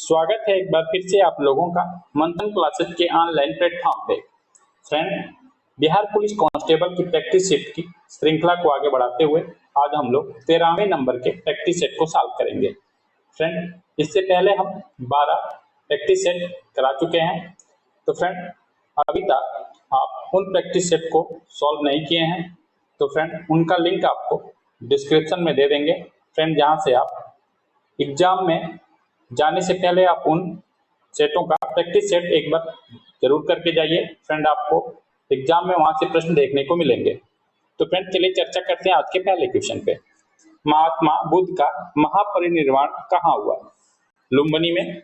स्वागत है एक बार फिर से आप लोगों का मंथन क्लासेस के ऑनलाइन प्लेटफॉर्म पे। फ्रेंड, बिहार पुलिस कांस्टेबल की प्रैक्टिस सेट की श्रृंखला को आगे बढ़ाते हुए आज हम लोग 13वें नंबर के प्रैक्टिस सेट को सॉल्व करेंगे। फ्रेंड, इससे पहले हम 12 प्रैक्टिस सेट करा चुके हैं। तो फ्रेंड, अभी तक आप उन प्रैक्टिस सेट को सॉल्व नहीं किए हैं तो फ्रेंड उनका लिंक आपको डिस्क्रिप्शन में दे देंगे। फ्रेंड, जहाँ से आप एग्जाम में जाने से पहले आप उन सेटों का प्रैक्टिस सेट एक बार जरूर करके जाइए। फ्रेंड, आपको एग्जाम में वहां से प्रश्न देखने को मिलेंगे। तो फ्रेंड, चलिए चर्चा करते हैं आज के पहले क्वेश्चन पे। महात्मा बुद्ध का महापरिनिर्वाण कहाँ हुआ? लुम्बिनी में,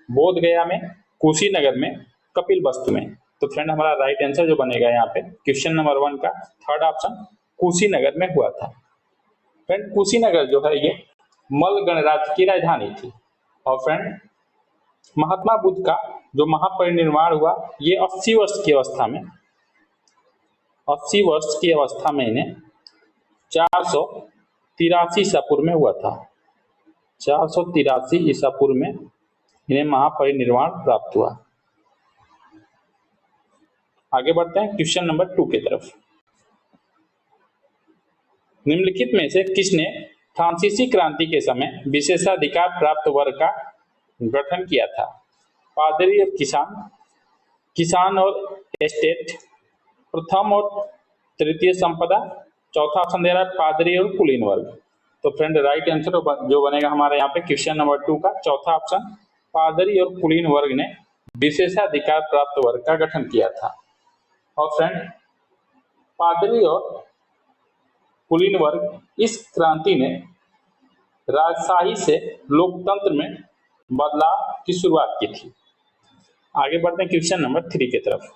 बोध गया में, कुशीनगर में, कपिलवस्तु में। तो फ्रेंड, हमारा राइट आंसर जो बनेगा यहाँ पे क्वेश्चन नंबर 1 का थर्ड ऑप्शन कुशीनगर में हुआ था। फ्रेंड, कुशीनगर जो है ये मल्ल गणराज्य की राजधानी थी। और फ्रेंड, महात्मा बुद्ध का जो महापरिनिर्वाण हुआ ये 80 वर्ष की अवस्था में इन्हें 483 ईसा पूर्व में हुआ था। 483 ईसा पूर्व में इन्हें महापरिनिर्वाण प्राप्त हुआ। आगे बढ़ते हैं क्वेश्चन नंबर 2 की तरफ। निम्नलिखित में से किसने फ्रांसीसी क्रांति के समय विशेषाधिकार प्राप्त वर्ग का गठन किया था? पादरी और किसान और एस्टेट, प्रथम और तृतीय संपदा, चौथा ऑप्शन दे रहा है पादरी और कुलीन वर्ग। तो फ्रेंड, राइट आंसर जो बनेगा हमारे यहाँ पे क्वेश्चन नंबर 2 का चौथा ऑप्शन पादरी और कुलीन वर्ग ने विशेषाधिकार प्राप्त वर्ग का गठन किया था। और फ्रेंड, पादरी और कुलीन वर्ग इस क्रांति ने राजशाही से लोकतंत्र में बदलाव की शुरुआत की थी। आगे बढ़ते हैं क्वेश्चन नंबर 3 की तरफ।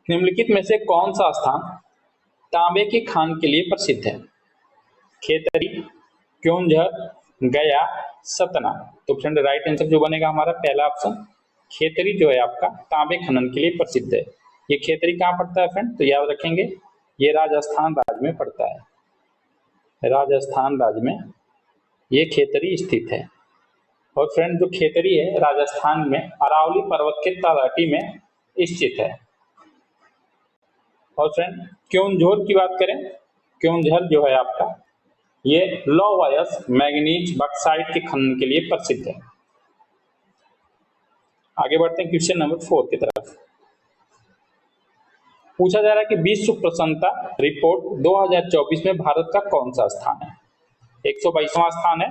निम्नलिखित में से कौन सा स्थान तांबे की खान के लिए प्रसिद्ध है? खेतरी, क्योंझर, गया, सतना। तो फ्रेंड, राइट आंसर जो बनेगा हमारा पहला ऑप्शन खेतरी जो है आपका तांबे खनन के लिए प्रसिद्ध है। ये खेतरी कहाँ पड़ता है फ्रेंड? तो याद रखेंगे ये राजस्थान राज्य में पड़ता है। राजस्थान राज्य में ये खेतरी स्थित है। और फ्रेंड, जो खेतरी है राजस्थान में अरावली पर्वत के तलहटी में स्थित है। और फ्रेंड, क्योंझर की बात करें, क्योंझर जो है आपका ये लौह अयस्क, मैग्नीज, बक्साइट के खनन के लिए प्रसिद्ध है। आगे बढ़ते हैं क्वेश्चन नंबर 4 की तरफ। पूछा जा रहा है कि विश्व प्रसन्नता रिपोर्ट 2024 में भारत का कौन सा स्थान है? 122वां स्थान है,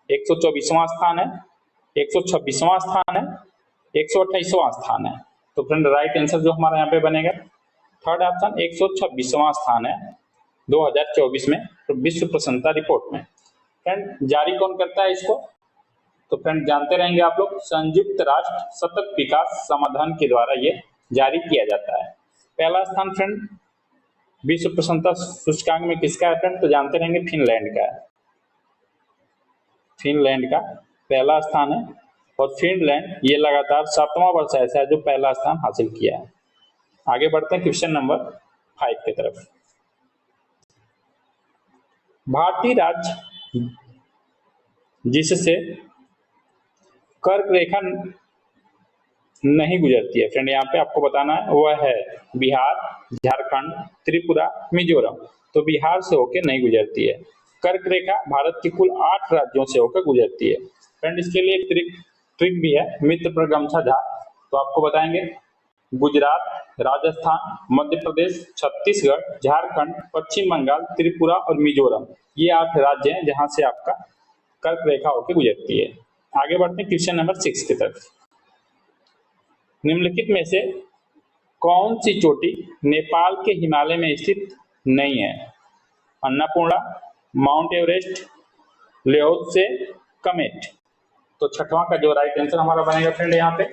124वां स्थान है, 126वां स्थान है, 128वां स्थान है। तो फ्रेंड, राइट आंसर जो हमारा यहाँ पे बनेगा थर्ड ऑप्शन 126वां स्थान है 2024 में विश्व प्रसन्नता रिपोर्ट में। फ्रेंड, जारी कौन करता है इसको? तो फ्रेंड, जानते रहेंगे आप लोग, संयुक्त राष्ट्र सतत विकास समाधान के द्वारा ये जारी किया जाता है। पहला स्थान फ्रेंड विश्व प्रसन्नता सूचकांक में किसका है फ्रेंड? तो जानते रहेंगे फिनलैंड का है। फिनलैंड का पहला स्थान है। और फिनलैंड ये लगातार 7वां वर्ष ऐसा है जो पहला स्थान हासिल किया है। आगे बढ़ते हैं क्वेश्चन नंबर 5 की तरफ। भारतीय राज्य जिससे कर्क रेखा नहीं गुजरती है फ्रेंड, यहाँ पे आपको बताना है वह है बिहार, झारखंड, त्रिपुरा, मिजोरम। तो बिहार से होकर नहीं गुजरती है। कर्क रेखा भारत के कुल 8 राज्यों से होकर गुजरती है। फ्रेंड, इसके लिए एक ट्रिक भी है, मित्र पर गमछा झाड़। तो आपको बताएंगे गुजरात, राजस्थान, मध्य प्रदेश, छत्तीसगढ़, झारखंड, पश्चिम बंगाल, त्रिपुरा और मिजोरम, ये 8 राज्य हैं जहां से आपका कर्क रेखा होकर गुजरती है। आगे बढ़ते हैं क्वेश्चन नंबर 6 की तरफ। निम्नलिखित में से कौन सी चोटी नेपाल के हिमालय में स्थित नहीं है? Annapurna, Mount Everest, Lhotse, Kamet. तो छठवां का जो राइट आंसर हमारा बनेगा फ्रेंड यहाँ पे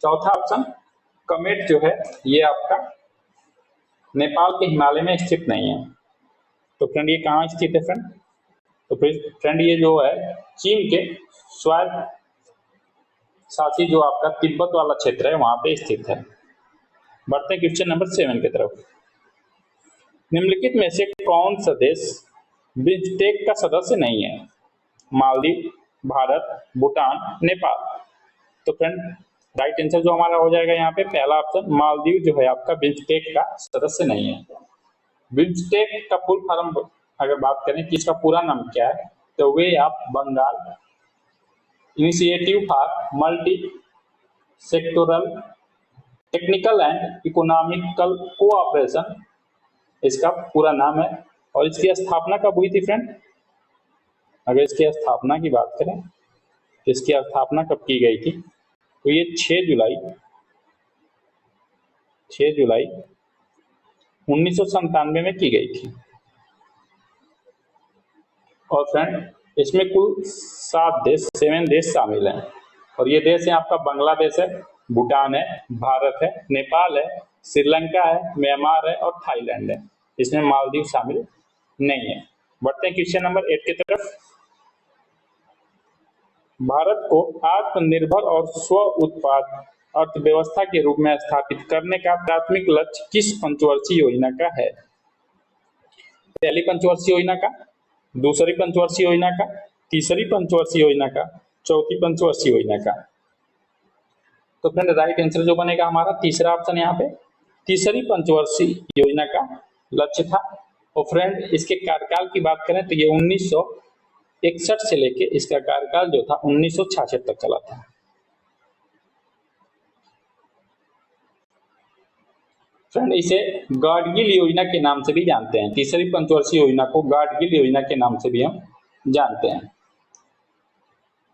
चौथा ऑप्शन कमेट जो है ये आपका नेपाल के हिमालय में स्थित नहीं है। तो फ्रेंड, ये कहाँ स्थित है फ्रेंड? तो फ्रेंड, ये जो है चीन के स्वायत्त शासी जो आपका तिब्बत वाला क्षेत्र है वहां पे स्थित है। बढ़ते हैं क्वेश्चन नंबर 7 की तरफ। निम्नलिखित में से कौन सा देश बिम्स्टेक का सदस्य नहीं है? मालदीव, भारत, भूटान, नेपाल। तो फ्रेंड राइट आंसर जो हमारा हो जाएगा यहाँ पे पहला ऑप्शन, मालदीव जो है आपका बिम्स्टेक का सदस्य नहीं है। बिम्स्टेक का फुल फॉर्म अगर बात करें कि इसका पूरा नाम क्या है, तो bay of Bengal initiative for multi sectoral technical and economical cooperation इसका पूरा नाम है। और इसकी स्थापना कब हुई थी फ्रेंड? अगर इसकी स्थापना की बात करें तो इसकी स्थापना कब की गई थी, तो ये 6 जुलाई 1997 में की गई थी। और फ्रेंड इसमें कुल 7 देश शामिल हैं। और ये देश है आपका बांग्लादेश है, भूटान है, भारत है, नेपाल है, श्रीलंका है, म्यांमार है और थाईलैंड है। इसमें मालदीव शामिल नहीं है। बढ़ते हैं क्वेश्चन नंबर 8 की तरफ। भारत को आत्मनिर्भर और स्व उत्पाद अर्थव्यवस्था के रूप में स्थापित करने का प्राथमिक लक्ष्य किस पंचवर्षीय योजना का है? पहली पंचवर्षीय योजना का, दूसरी पंचवर्षीय योजना का, तीसरी पंचवर्षीय योजना का, चौथी पंचवर्षीय योजना का। तो फ्रेंड राइट आंसर जो बनेगा हमारा तीसरा ऑप्शन यहाँ पे तीसरी पंचवर्षीय योजना का लक्ष्य था। और फ्रेंड इसके कार्यकाल की बात करें तो ये 1961 से लेके इसका कार्यकाल जो था 1966 तक चला था। फ्रेंड इसे गाडगिल योजना के नाम से भी जानते हैं। तीसरी पंचवर्षीय योजना को गाडगिल योजना के नाम से भी हम जानते हैं।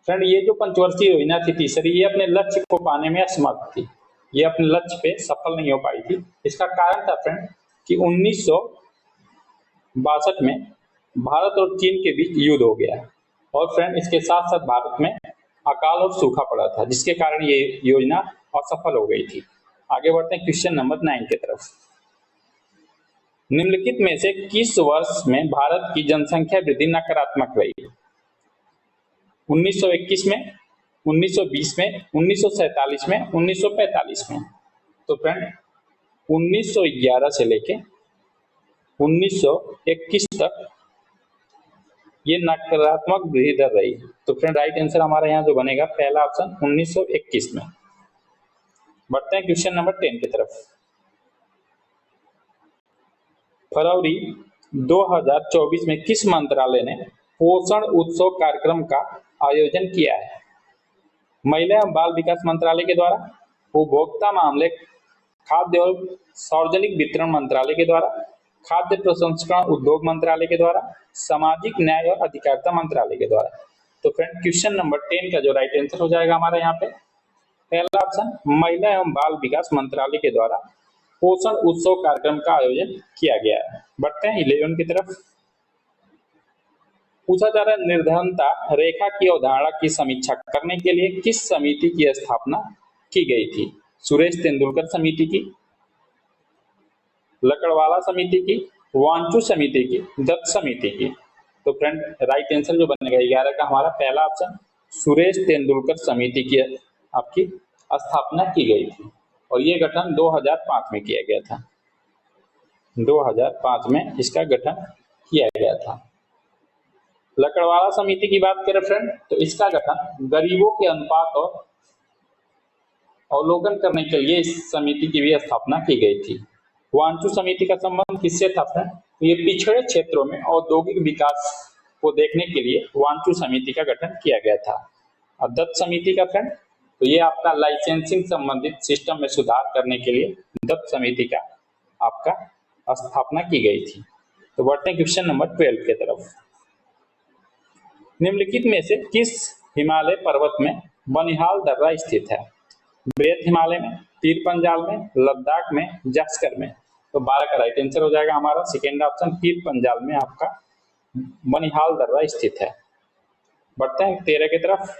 फ्रेंड ये जो पंचवर्षीय योजना थी तीसरी, ये अपने लक्ष्य को पाने में असमर्थ थी। ये अपने लक्ष्य पे सफल नहीं हो पाई थी। इसका कारण था फ्रेंड कि 1962 में भारत और चीन के बीच युद्ध हो गया। और फ्रेंड इसके साथ साथ भारत में अकाल और सूखा पड़ा था, जिसके कारण ये योजना असफल हो गई थी। आगे बढ़ते हैं क्वेश्चन नंबर 9 की तरफ। निम्नलिखित में से किस वर्ष में भारत की जनसंख्या वृद्धि नकारात्मक रही? 1921 में, 1920 में, 1947 में, 1945 में। तो फ्रेंड 1911 से लेके 1921 तक ये नकारात्मक वृद्धि दर रही। तो फ्रेंड राइट आंसर हमारा यहाँ जो बनेगा पहला ऑप्शन 1921 में। बढ़ते हैं क्वेश्चन नंबर 10 की तरफ। फरवरी 2024 में किस मंत्रालय ने पोषण उत्सव कार्यक्रम का आयोजन किया है? महिला एवं बाल विकास मंत्रालय के द्वारा, उपभोक्ता मामले खाद्य और सार्वजनिक वितरण मंत्रालय के द्वारा, खाद्य प्रसंस्करण उद्योग मंत्रालय के द्वारा, सामाजिक न्याय और अधिकारिता मंत्रालय के द्वारा। तो फ्रेंड क्वेश्चन नंबर 10 का जो राइट आंसर हो जाएगा हमारा यहाँ पे पहला ऑप्शन महिला एवं बाल विकास मंत्रालय के द्वारा पोषण उत्सव कार्यक्रम का आयोजन किया गया है। बढ़ते हैं 11 की तरफ। पूछा जा रहा है निर्धनता रेखा की अवधारणा की समीक्षा करने के लिए किस समिति की स्थापना की गई थी? सुरेश तेंदुलकर समिति की, लकड़वाला समिति की, वांचू समिति की, दत्त समिति की। तो फ्रेंड राइट आंसर जो बनेगा 11 का हमारा पहला ऑप्शन सुरेश तेंदुलकर समिति की आपकी स्थापना की गई थी। और ये गठन 2005 में किया गया था। 2005 में इसका गठन किया गया था। लकड़वाला समिति की बात करें फ्रेंड तो इसका गठन गरीबों के अनुपात और अवलोकन करने के लिए इस समिति की भी स्थापना की गई थी। वांचू समिति का संबंध किससे था फ्रेंड? ये पिछड़े क्षेत्रों में औद्योगिक विकास को देखने के लिए वांचू समिति का गठन किया गया था। और दत्त समिति का फ्रेंड तो ये आपका लाइसेंसिंग संबंधित सिस्टम में सुधार करने के लिए दत्त समिति का आपका स्थापना की गई थी। तो बढ़ते हैं क्वेश्चन नंबर 12 की तरफ। निम्नलिखित में से किस हिमालय पर्वत में बनिहाल दर्रा स्थित है? बृहत हिमालय में, पीर पंजाल में, लद्दाख में, जास्कर में। तो 12 का राइट आंसर हो जाएगा हमारा सेकेंड ऑप्शन पीर पंजाल में आपका बनिहाल दर्रा स्थित है। बढ़ते हैं 13 की तरफ।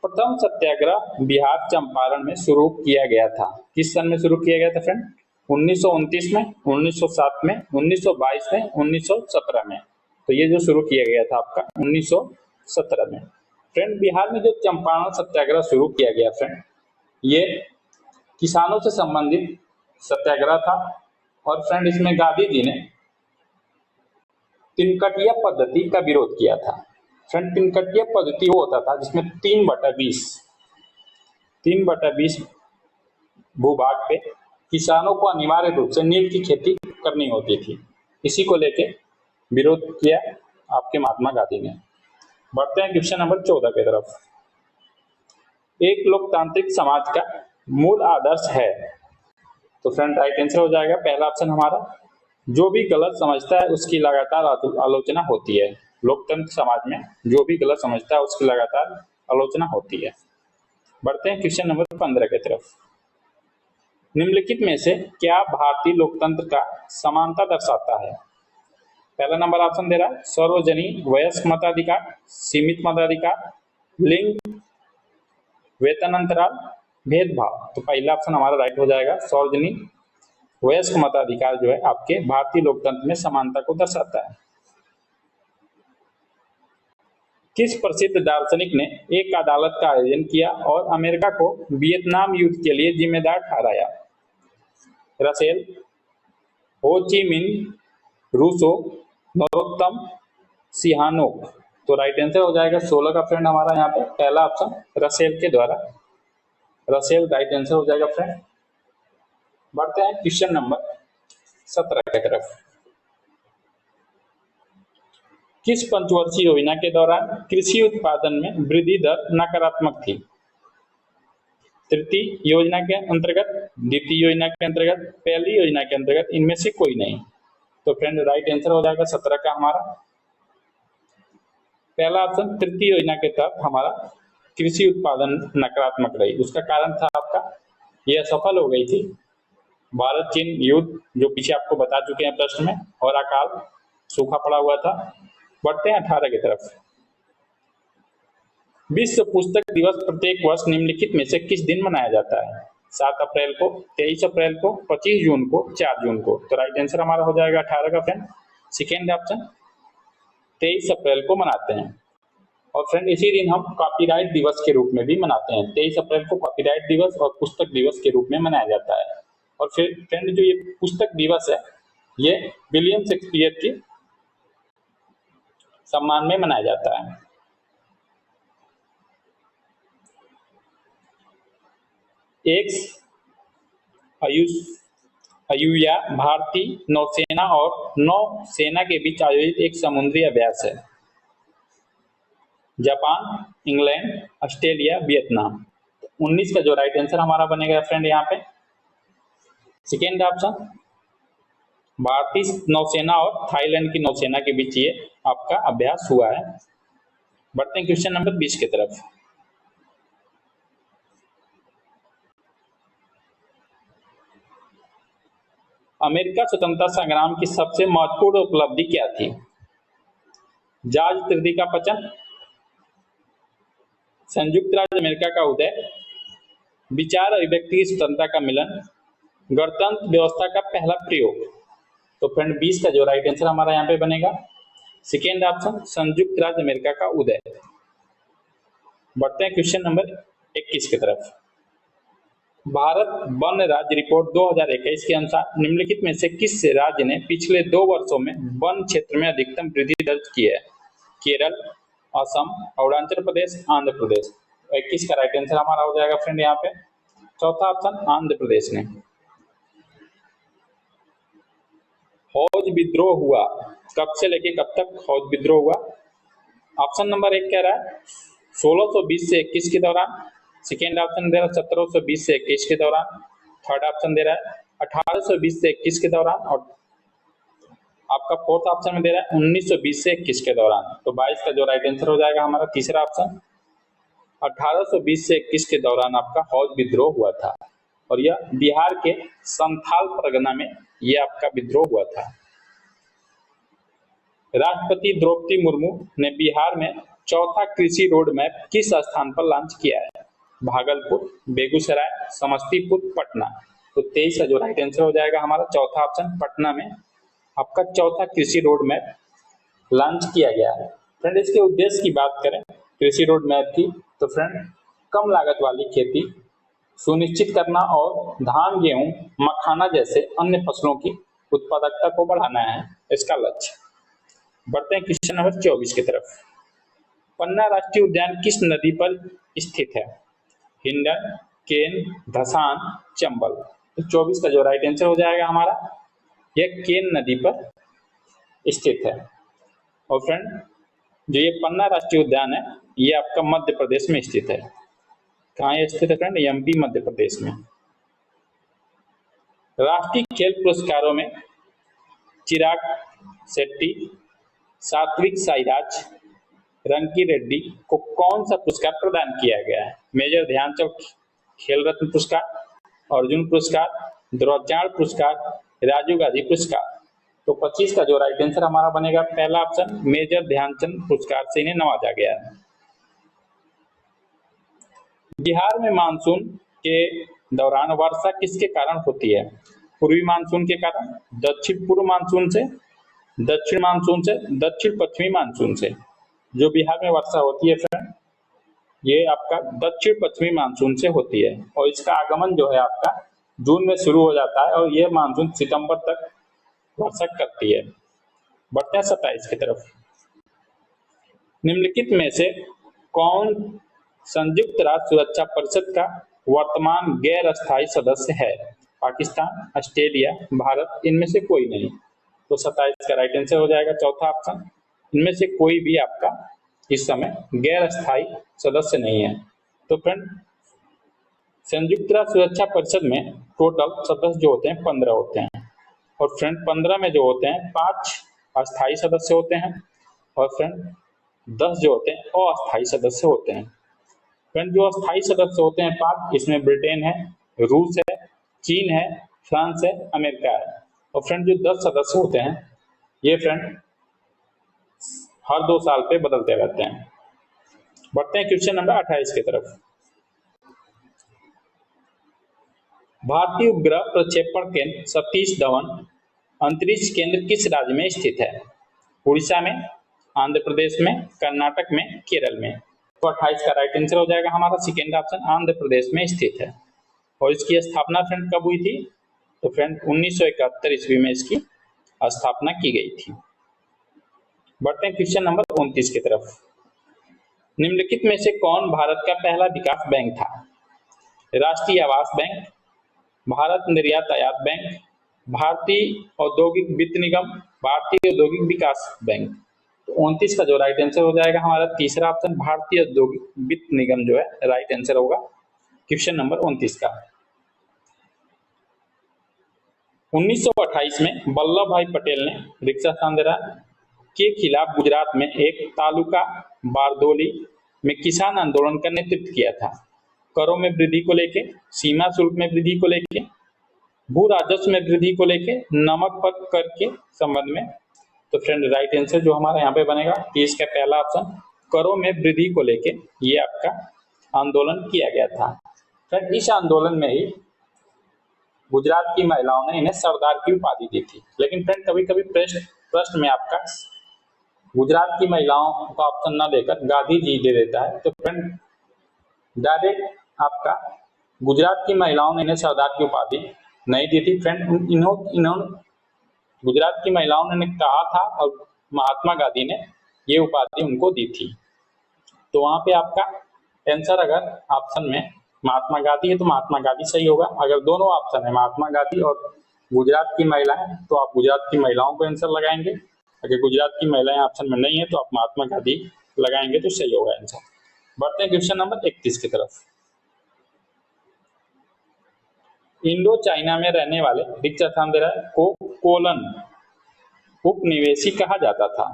प्रथम सत्याग्रह बिहार चंपारण में शुरू किया गया था। किस सन में शुरू किया गया था फ्रेंड? 1929 में, 1907 में, 1922 में, 1917 में। तो ये जो शुरू किया गया था आपका 1917 में। फ्रेंड बिहार में जो चंपारण सत्याग्रह शुरू किया गया फ्रेंड ये किसानों से संबंधित सत्याग्रह था। और फ्रेंड इसमें गांधी जी ने तिनकटिया पद्धति का विरोध किया था। फ्रेंड तिनकटिया पद्धति वो होता था जिसमें 3/20 भूभाग पे किसानों को अनिवार्य रूप से नील की खेती करनी होती थी। इसी को लेके विरोध किया आपके महात्मा गांधी ने। बढ़ते हैं क्वेश्चन नंबर 14 की तरफ। एक लोकतांत्रिक समाज का मूल आदर्श है। तो फ्रेंड राइट आंसर हो जाएगा पहला ऑप्शन हमारा, जो भी गलत समझता है उसकी लगातार आलोचना होती है। लोकतंत्र समाज में जो भी गलत समझता है उसकी लगातार आलोचना होती है। बढ़ते हैं क्वेश्चन नंबर 15 की तरफ। निम्नलिखित में से क्या भारतीय लोकतंत्र का समानता दर्शाता है? पहला नंबर ऑप्शन दे रहा है सार्वजनिक वयस्क मताधिकार, सीमित मताधिकार, लिंग, वेतन अंतराल, भेदभाव। तो पहला ऑप्शन हमारा राइट हो जाएगा, सार्वजनिक वयस्क मताधिकार जो है आपके भारतीय लोकतंत्र में समानता को दर्शाता है। किस प्रसिद्ध दार्शनिक ने एक अदालत का आयोजन किया और अमेरिका को वियतनाम युद्ध के लिए जिम्मेदार ठहराया? रसेल, हो ची मिन, रूसो, नरोत्तम, सिहानोक। तो राइट आंसर हो जाएगा 16 का फ्रेंड हमारा यहाँ पे पहला ऑप्शन रसेल के द्वारा। रसेल राइट आंसर हो जाएगा फ्रेंड। बढ़ते हैं क्वेश्चन नंबर 17 की तरफ। किस पंचवर्षीय योजना के दौरान कृषि उत्पादन में वृद्धि दर नकारात्मक थी? तृतीय योजना के अंतर्गत, द्वितीय योजना के अंतर्गत, पहली योजना के अंतर्गत, इनमें से कोई नहीं। तो फ्रेंड राइट आंसर हो जाएगा 17 का हमारा पहला ऑप्शन तृतीय योजना के तहत हमारा कृषि उत्पादन नकारात्मक रही। उसका कारण था आपका यह असफल हो गई थी भारत चीन युद्ध, जो पीछे आपको बता चुके हैं प्रश्न में, और अकाल सूखा पड़ा हुआ था। बढ़ते हैं 18 की तरफ। विश्व पुस्तक दिवस प्रत्येक वर्ष निम्नलिखित में से किस दिन मनाया जाता है? 7 अप्रैल को, 23 अप्रैल को, 25 जून को, 4 जून को। तो राइट आंसर हमारा हो जाएगा 18 का फ्रेंड सेकेंड ऑप्शन 23 अप्रैल को मनाते हैं। और फ्रेंड इसी दिन हम कॉपीराइट दिवस के रूप में भी मनाते हैं। 23 अप्रैल को कॉपीराइट दिवस और पुस्तक दिवस के रूप में मनाया जाता है। और फिर फ्रेंड जो ये पुस्तक दिवस है ये विलियम शेक्सपियर के सम्मान में मनाया जाता है। एक्स अयुया भारतीय नौसेना और नौसेना के बीच आयोजित एक समुद्री अभ्यास है। Japan, England, Australia, Vietnam. 19 का जो राइट आंसर हमारा बनेगा फ्रेंड यहाँ पे सेकेंड ऑप्शन भारतीय नौसेना और थाईलैंड की नौसेना के बीच ये आपका अभ्यास हुआ है। बढ़ते हैं क्वेश्चन नंबर 20 की तरफ। अमेरिका स्वतंत्रता संग्राम की सबसे महत्वपूर्ण उपलब्धि क्या थी? जॉर्ज तृतीय का पतन, संयुक्त राज्य अमेरिका का उदय, विचार अभिव्यक्ति की स्वतंत्रता का मिलन, गणतंत्र व्यवस्था का पहला प्रयोग। तो फ्रेंड 20 का जो राइट आंसर हमारा यहाँ पे बनेगा सेकेंड ऑप्शन संयुक्त राज्य अमेरिका का उदय। बढ़ते हैं क्वेश्चन नंबर 21 की तरफ। भारत वन राज्य रिपोर्ट 2021 के अनुसार निम्नलिखित में से किस राज्य ने पिछले 2 वर्षों में वन क्षेत्र में अधिकतम वृद्धि दर्ज की है? केरल, असम, अरुणाचल प्रदेश, आंध्र प्रदेश। 21 का राइट आंसर हमारा हो जाएगा फ्रेंड यहाँ पे चौथा ऑप्शन आंध्र प्रदेश ने। हौज विद्रोह हुआ कब से लेके कब तक हौज विद्रोह हुआ? ऑप्शन नंबर 1 कह रहा है 1620 से 21 के दौरान, सेकेंड ऑप्शन दे रहा है 1720 से 21 के दौरान, थर्ड ऑप्शन दे रहा है 1820 से 21 के दौरान, और आपका फोर्थ ऑप्शन में दे रहा है 1920 से 21 के दौरान। तो 22 का जो राइट आंसर हो जाएगा हमारा तीसरा ऑप्शन 1820 से 21 के दौरान आपका हौज विद्रोह हुआ था, और यह बिहार के संथाल परगना में यह आपका विद्रोह हुआ था। राष्ट्रपति द्रौपदी मुर्मू ने बिहार में चौथा कृषि रोड मैप किस स्थान पर लॉन्च किया है? भागलपुर, बेगूसराय, समस्तीपुर, पटना। तो 23 का जो राइट आंसर हो जाएगा हमारा चौथा ऑप्शन पटना में आपका चौथा कृषि रोड मैप लॉन्च किया गया है। फ्रेंड इसके उद्देश्य की बात करें कृषि रोड मैप की, तो फ्रेंड कम लागत वाली खेती सुनिश्चित करना और धान, गेहूं, मखाना जैसे अन्य फसलों की उत्पादकता को बढ़ाना है इसका लक्ष्य। बढ़ते हैं क्वेश्चन नंबर 24 की तरफ। पन्ना राष्ट्रीय उद्यान किस नदी पर स्थित है? हिंडन, केन, धसान, चंबल। तो 24 का जो राइट आंसर हो जाएगा हमारा, यह केन नदी पर स्थित है। और फ्रेंड, जो ये पन्ना राष्ट्रीय उद्यान है, ये आपका मध्य प्रदेश में स्थित है। कहाँ ये स्थित है फ्रेंड? एमपी, मध्य प्रदेश में। राष्ट्रीय खेल पुरस्कारों में चिराग शेट्टी, सात्विक साईराज, रंकी रेड्डी को कौन सा पुरस्कार प्रदान किया गया है? मेजर ध्यानचंद खेल रत्न पुरस्कार, अर्जुन पुरस्कार, द्रोणाचार्य पुरस्कार, राजीव गांधी पुरस्कार। तो 25 का जो राइट आंसर हमारा बनेगा पहला ऑप्शन, मेजर ध्यानचंद पुरस्कार से इन्हें नवाजा गया है। बिहार में मानसून के दौरान वर्षा किसके कारण होती है? पूर्वी मानसून के कारण, दक्षिण पूर्व मानसून से, दक्षिण मानसून से, दक्षिण पश्चिमी मानसून से। जो बिहार में वर्षा होती है फ्रेंड, ये आपका दक्षिण पश्चिमी मानसून से होती है और इसका आगमन जो है आपका जून में शुरू हो जाता है और यह मानसून सितंबर तक वर्षा करती है। बढ़ते हैं 27 की तरफ। निम्नलिखित में से कौन संयुक्त राष्ट्र सुरक्षा परिषद का वर्तमान गैर अस्थायी सदस्य है? पाकिस्तान, ऑस्ट्रेलिया, भारत, इनमें से कोई नहीं। तो 27 का राइट आंसर हो जाएगा चौथा ऑप्शन, इनमें से कोई भी आपका इस समय गैर अस्थायी सदस्य नहीं है। तो फ्रेंड, संयुक्त राष्ट्र सुरक्षा परिषद में टोटल सदस्य जो होते हैं 15 होते हैं और फ्रेंड 15 में जो होते हैं 5 अस्थायी सदस्य होते हैं और फ्रेंड 10 जो होते हैं अस्थायी सदस्य होते हैं। फ्रेंड, जो अस्थायी सदस्य होते हैं 5, इसमें ब्रिटेन है, रूस है, चीन है, फ्रांस है, अमेरिका है। और फ्रेंड, जो 10 सदस्य होते हैं ये फ्रेंड हर 2 साल पे बदलते रहते हैं। बढ़ते हैं क्वेश्चन नंबर 28 की तरफ। भारतीय उपग्रह प्रक्षेपण केंद्र सतीश धवन अंतरिक्ष केंद्र किस राज्य में स्थित है? उड़ीसा में, आंध्र प्रदेश में, कर्नाटक में, केरल में। तो 28 का राइट आंसर हो जाएगा हमारा सेकेंड ऑप्शन, आंध्र प्रदेश में स्थित है। और इसकी स्थापना फ्रेंड कब हुई थी? तो फ्रेंड 1971 ईस्वी में इसकी स्थापना की गई थी। बढ़ते हैं क्वेश्चन नंबर 29 की तरफ। निम्नलिखित में से कौन भारत का पहला विकास बैंक था? राष्ट्रीय आवास बैंक, भारत निर्यात आयात बैंक, भारतीय औद्योगिक वित्त निगम, भारतीय औद्योगिक विकास बैंक। तो 29 का जो राइट आंसर हो जाएगा हमारा तीसरा ऑप्शन, भारतीय औद्योगिक वित्त निगम जो है राइट आंसर होगा क्वेश्चन नंबर 29 का। 1928 में वल्लभ भाई पटेल ने रिक्शा सांधरा के खिलाफ गुजरात में एक तालुका बारदोली में किसान आंदोलन का नेतृत्व किया था। करों में वृद्धि को लेके, सीमा शुल्क में वृद्धि को लेके, भू राजस्व में वृद्धि को लेके, नमक पर कर के संबंध में। तो फ्रेंड, राइट आंसर जो हमारा यहाँ पे बनेगा 30 का पहला ऑप्शन, करों में वृद्धि को लेके ये आपका आंदोलन किया गया था। फ्रेंड, इस आंदोलन में ही गुजरात की महिलाओं ने इन्हें सरदार की उपाधि दी थी। लेकिन फ्रेंड, कभी कभी प्रश्न में आपका गुजरात की महिलाओं का ऑप्शन न देकर गांधी जी दे देता है। तो फ्रेंड, डायरेक्ट आपका गुजरात की महिलाओं ने इन्हें सरदार की उपाधि नहीं दी थी। फ्रेंड, इन्होंने गुजरात की महिलाओं ने कहा था और महात्मा गांधी ने ये उपाधि उनको दी थी। तो वहां पे आपका आंसर अगर ऑप्शन में महात्मा गांधी है तो महात्मा गांधी सही होगा। अगर दोनों ऑप्शन है महात्मा गांधी और गुजरात की महिलाएं तो आप गुजरात की महिलाओं को आंसर लगाएंगे। अगर गुजरात की महिलाएं ऑप्शन में नहीं है तो आप महात्मा गांधी लगाएंगे तो सही होगा आंसर। बढ़ते हैं क्वेश्चन नंबर 31 की तरफ। इंडो चाइना में रहने वाले रिक्शा सांधरा को कोलन उपनिवेशी कहा जाता था।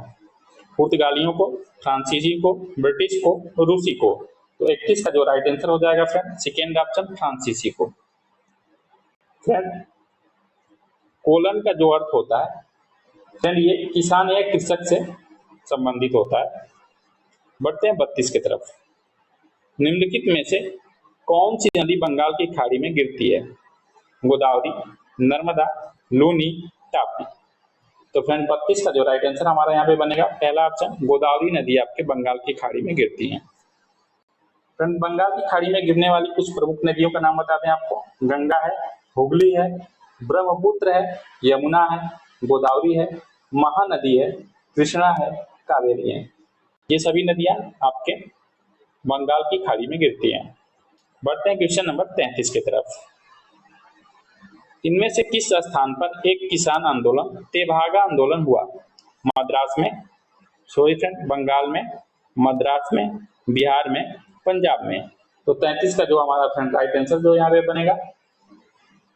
पुर्तगालियों को, फ्रांसीसी को, ब्रिटिश को, रूसी को। तो 31 का जो राइट आंसर हो जाएगा फ्रेंड सेकेंड ऑप्शन, फ्रांसीसी को। फ्रेंड, कोलन का जो अर्थ होता है फ्रेंड, ये किसान या कृषक से संबंधित होता है। बढ़ते हैं 32 की तरफ। निम्नलिखित में से कौन सी नदी बंगाल की खाड़ी में गिरती है? गोदावरी, नर्मदा, लूनी, तापी। तो फ्रेंड 32 का जो राइट आंसर हमारा यहाँ पे बनेगा पहला ऑप्शन, गोदावरी नदी आपके बंगाल की खाड़ी में गिरती है। फ्रेंड, बंगाल की खाड़ी में गिरने वाली कुछ प्रमुख नदियों का नाम बताते हैं आपको। गंगा है, हुगली है, ब्रह्मपुत्र है, यमुना है, गोदावरी है, महानदी है, कृष्णा है, कावेरी है। ये सभी नदियां आपके बंगाल की खाड़ी में गिरती हैं। बढ़ते हैं क्वेश्चन नंबर 33 की तरफ। इनमें से किस स्थान पर एक किसान आंदोलन तेभागा आंदोलन हुआ? मद्रास में, सॉरी फ्रेंड, बंगाल में, मद्रास में, बिहार में, पंजाब में। तो 33 का जो हमारा फ्रेंड राइट आंसर जो यहाँ पे बनेगा,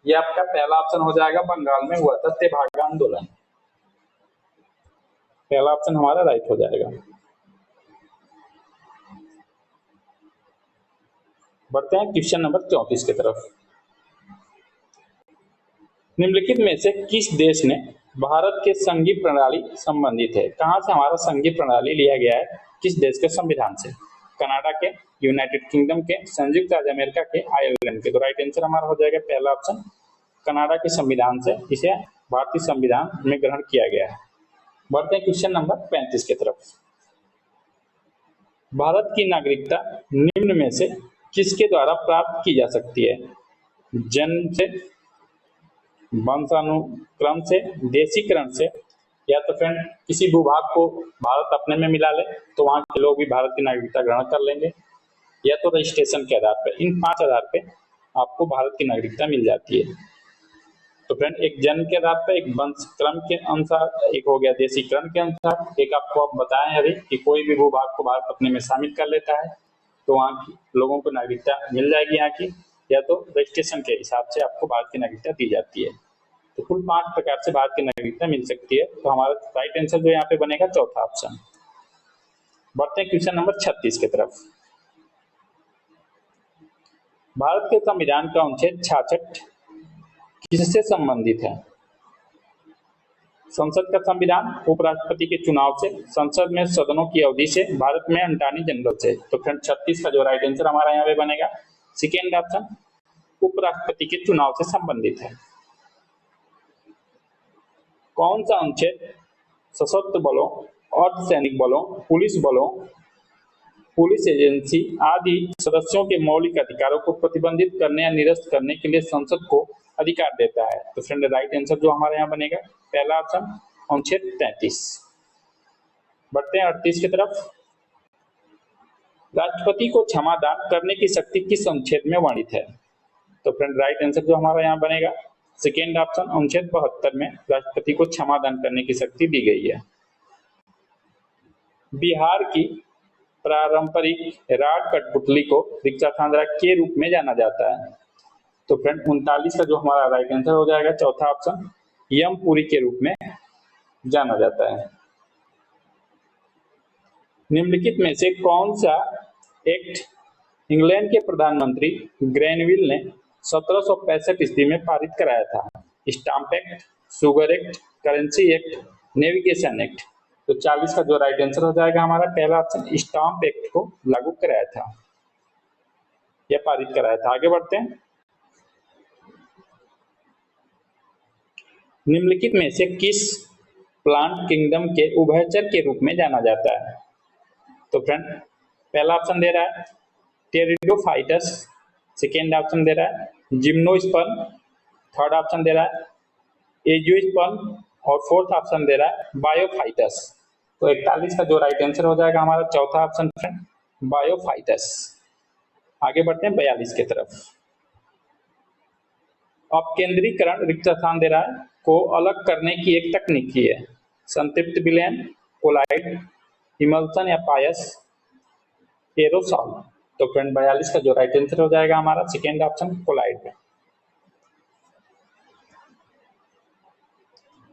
ये आपका पहला ऑप्शन हो जाएगा, बंगाल में हुआ था तेभागा आंदोलन। पहला ऑप्शन हमारा राइट हो जाएगा। बढ़ते हैं क्वेश्चन नंबर 34 की तरफ। निम्नलिखित में से किस देश ने भारत के संघीय प्रणाली संबंधित है? कहां से हमारा संघीय प्रणाली लिया गया है? किस देश के संविधान से? कनाडा के, यूनाइटेड किंगडम के, संयुक्त राज्य अमेरिका के, आयरलैंड के। तो राइट आंसर हमारा हो जाएगा पहला ऑप्शन, कनाडा के संविधान से इसे भारतीय संविधान में ग्रहण किया गया है। बढ़ते हैं क्वेश्चन नंबर 35 की तरफ। भारत की नागरिकता निम्न में से किसके द्वारा प्राप्त की जा सकती है? जन्म से, वंशानुक्रम से, देशीकरण से, या तो फ्रेंड किसी भूभाग को भारत अपने में मिला ले तो वहां के लोग भी भारत की नागरिकता ग्रहण कर लेंगे, या तो रजिस्ट्रेशन के आधार पर। इन 5 आधार पे आपको भारत की नागरिकता मिल जाती है। तो फ्रेंड एक जन्म के आधार पर, एक वंशक्रम के अनुसार, एक हो गया देशीकरण के अनुसार, एक आपको आप बताएं अभी कि कोई भी भूभाग को भारत अपने में शामिल कर लेता है तो वहाँ की लोगों को नागरिकता मिल जाएगी यहाँ की, या तो रजिस्ट्रेशन के हिसाब से आपको भारत की नागरिकता दी जाती है। तो कुल 5 प्रकार से भारत की नागरिकता मिल सकती है। तो हमारा राइट आंसर जो यहाँ पे बनेगा चौथा ऑप्शन। बढ़ते हैं क्वेश्चन नंबर 36 की तरफ। भारत के संविधान का अनुच्छेद 66 किससे संबंधित है? संसद का संविधान, उपराष्ट्रपति के चुनाव से, संसद में सदनों की अवधि से, भारत में अटॉर्नी जनरल से। तो फ्रेंड 36 का जो राइट आंसर हमारा यहाँ पे बनेगा सेकेंड ऑप्शन, उपराष्ट्रपति के चुनाव से संबंधित है। कौन सा अनुच्छेद सशस्त्र बलों, अर्धसैनिक बलों, पुलिस बलों, पुलिस एजेंसी आदि सदस्यों के मौलिक अधिकारों को प्रतिबंधित करने या निरस्त करने के लिए संसद को अधिकार देता है? तो फ्रेंड राइट आंसर जो हमारे यहाँ बनेगा पहला ऑप्शन, अनुच्छेद 33। बढ़ते हैं 38 की तरफ। राष्ट्रपति को क्षमादान करने की शक्ति किस अनुच्छेद में वर्णित है? तो फ्रेंड राइट आंसर जो हमारा यहाँ बनेगा सेकेंड ऑप्शन, अनुच्छेद 72 में राष्ट्रपति को क्षमादान करने की शक्ति दी गई है। बिहार की पारंपरिक राग कठपुतली को दीक्षाथांद्रा के रूप में जाना जाता है? तो फ्रेंड 39 का जो हमारा राइट आंसर हो जाएगा चौथा ऑप्शन, यमपुरी के रूप में जाना जाता है। निम्नलिखित में से कौन सा एक्ट इंग्लैंड के प्रधानमंत्री ग्रैनविल ने 1765 ईस्वी में पारित कराया था? Stamp act, sugar act, currency act, navigation act. तो 40 का जो राइट आंसर हो जाएगा हमारा पहला ऑप्शन, स्टाम्प एक्ट को लागू कराया था या पारित कराया था। आगे बढ़ते हैं। निम्नलिखित में से किस प्लांट किंगडम के उभयचर के रूप में जाना जाता है? तो फ्रेंड पहला ऑप्शन दे रहा है टेरिडोफाइटस, सेकेंड ऑप्शन दे रहा है जिम्नोस्पर्म, थर्ड ऑप्शन दे रहा है एजियोस्पर्म, और फोर्थ ऑप्शन दे रहा है बायोफाइटस। तो 41 का जो राइट आंसर हो जाएगा हमारा चौथा ऑप्शन फ्रेंड, बायोफाइटस। आगे बढ़ते हैं 42 की तरफ। अपकेंद्रीकरण रिक्त स्थान दे रहा है को अलग करने की एक तकनीक की है? संतृप्त विलयन, कोलाइड, इमल्सन या पायस, एरोसॉल। तो फ्रेंड 42 का जो राइट आंसर हो जाएगा हमारा सेकेंड ऑप्शन, कोलाइड।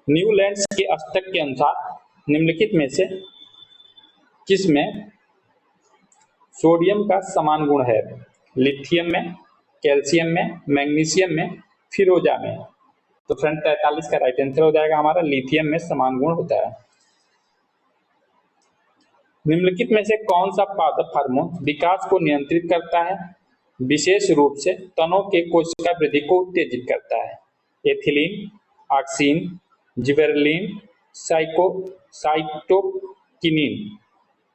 न्यूलैंड्स के अष्टक के अनुसार निम्नलिखित में से किसमें सोडियम का समान गुण है? लिथियम में, कैल्शियम में, मैग्नीशियम में, फिरोजा में। तो फ्रेंड 43 का राइट आंसर हो जाएगा हमारा लिथियम में समान गुण होता है। निम्नलिखित में से कौन सा पादप हार्मोन विकास को नियंत्रित करता है, विशेष रूप से तनों के कोशिका वृद्धि को उत्तेजित करता है? Ethylene, auxin, gibberellin, cytokinin.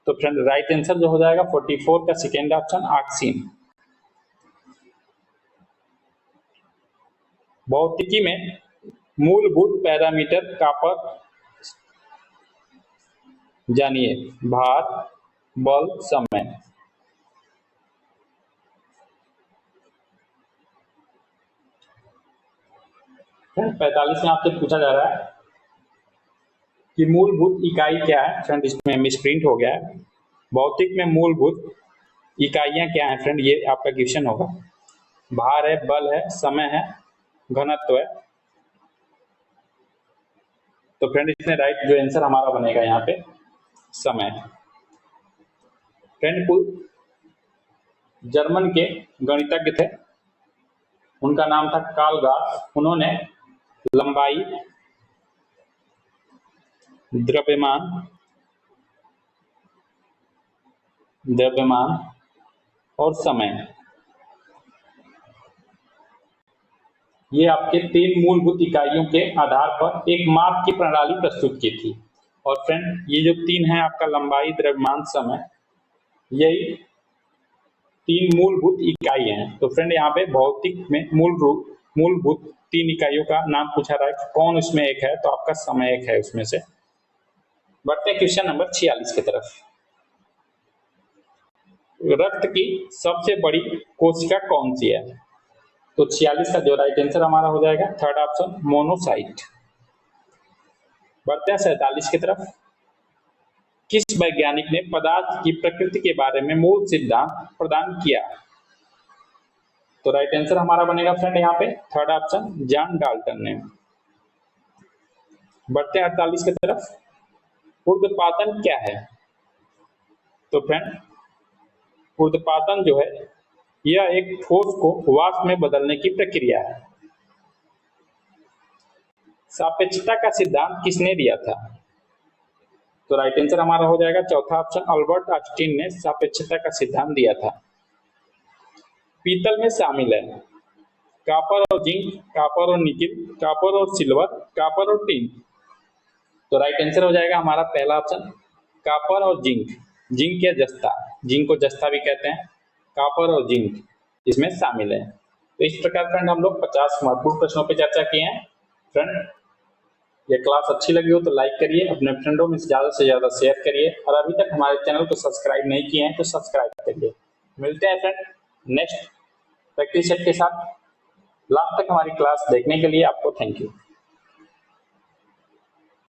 तो फ्रेंड राइट आंसर जो हो जाएगा 44 का सेकेंड ऑप्शन, ऑक्सिन। भौतिकी में मूलभूत पैरामीटर का पर जानिए। भार, बल, समय। फ्रेंड 45 में आपसे पूछा जा रहा है कि मूलभूत इकाई क्या है। फ्रेंड इसमें मिसप्रिंट हो गया है। भौतिक में मूलभूत इकाइयां क्या है फ्रेंड, ये आपका क्वेश्चन होगा। भार है, बल है, समय है, घनत्व है। तो फ्रेंड इसमें राइट जो आंसर हमारा बनेगा यहाँ पे समय। फ्रेंड जर्मन के गणितज्ञ थे, उनका नाम था कार्ल गॉस। उन्होंने लंबाई, द्रव्यमान और समय, ये आपके 3 मूलभूत इकाइयों के आधार पर एक माप की प्रणाली प्रस्तुत की थी। और फ्रेंड ये जो 3 है आपका लंबाई, द्रव्यमान, समय, यही 3 मूलभूत इकाई हैं। तो फ्रेंड यहाँ पे भौतिक में मूलभूत 3 इकाइयों का नाम पूछा रहा है, कौन उसमें एक है, तो आपका समय एक है उसमें से। बढ़ते हैं क्वेश्चन नंबर 46 की तरफ। रक्त की सबसे बड़ी कोशिका कौन सी है? तो 46 का जो राइट आंसर हमारा हो जाएगा थर्ड ऑप्शन, मोनोसाइट। बढ़ते हैं 47 की तरफ। किस वैज्ञानिक ने पदार्थ की प्रकृति के बारे में मूल सिद्धांत प्रदान किया? तो राइट आंसर हमारा बनेगा फ्रेंड यहाँ पे थर्ड ऑप्शन, जॉन डाल्टन ने। बढ़ते हैं 48 की तरफ। ऊर्ध्वपातन क्या है? तो फ्रेंड ऊर्ध्वपातन जो है यह एक ठोस को वाष्प में बदलने की प्रक्रिया है। सापेक्षता का सिद्धांत किसने दिया था? तो राइट आंसर हमारा हो जाएगा चौथा ऑप्शन, अल्बर्ट आइंस्टीन ने सापेक्षता का सिद्धांत दिया था। पीतल में शामिल है कॉपर और जिंक, कॉपर और निकिल, कॉपर और सिल्वर, कॉपर और टिन। तो राइट आंसर हो जाएगा हमारा पहला ऑप्शन, कॉपर और जिंक। जिंक या जस्ता, जिंक को जस्ता भी कहते हैं। कॉपर और जिंक इसमें शामिल है। तो इस प्रकार फ्रेंड हम लोग 50 महत्वपूर्ण प्रश्नों पर चर्चा किए हैं। फ्रेंड ये क्लास अच्छी लगी हो तो लाइक करिए, अपने फ्रेंडों में ज्यादा से ज्यादा शेयर करिए, और अभी तक हमारे चैनल को सब्सक्राइब नहीं किए हैं तो सब्सक्राइब करिए। मिलते हैं फ्रेंड नेक्स्ट प्रैक्टिस सेट के साथ। लास्ट तक हमारी क्लास देखने के लिए आपको थैंक यू।